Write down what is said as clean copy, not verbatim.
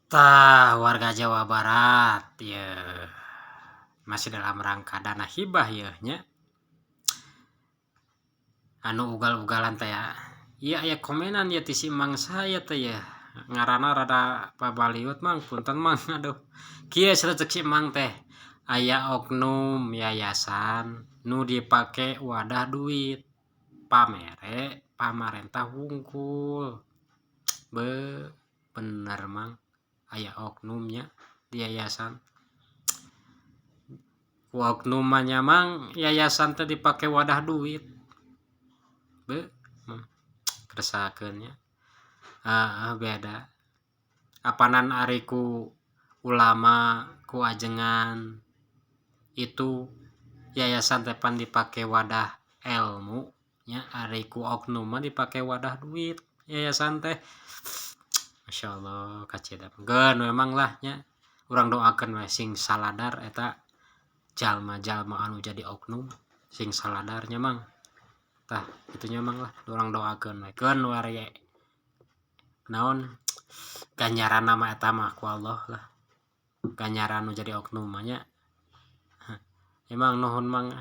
Warga Jawa Barat ya masih dalam rangka dana hibah ya nya anu ugal-ugalan teh ya. Iya aya komenan ya ti si mang saya teh ya. Ngaranna rada pabaliut mang punten mang aduh. Kieu sarecek si mang teh aya oknum yayasan nu dipake wadah duit pamere pamarentah wungkul. Bener mang aya oknumnya di yayasan. Oknumnya mang yayasan teh dipake wadah duit. Keresakeun nya. Beda. Apanan ari ku ulama ku ajengan itu yayasan teh pan dipake wadah ilmu nya ari ku oknum mah dipake wadah duit yayasan teh. Masyaallah kacidap. Geun memang lah nya. Urang doakeun we sing saladar eta jalma-jalma anu jadi oknum sing saladarnya mang. Tah itunya mang lah urang doakeun we keun wari naon ganjaran nama eta mah ku Allah lah. Ganjaran nu jadi oknum mah nya. Emang nuhun mang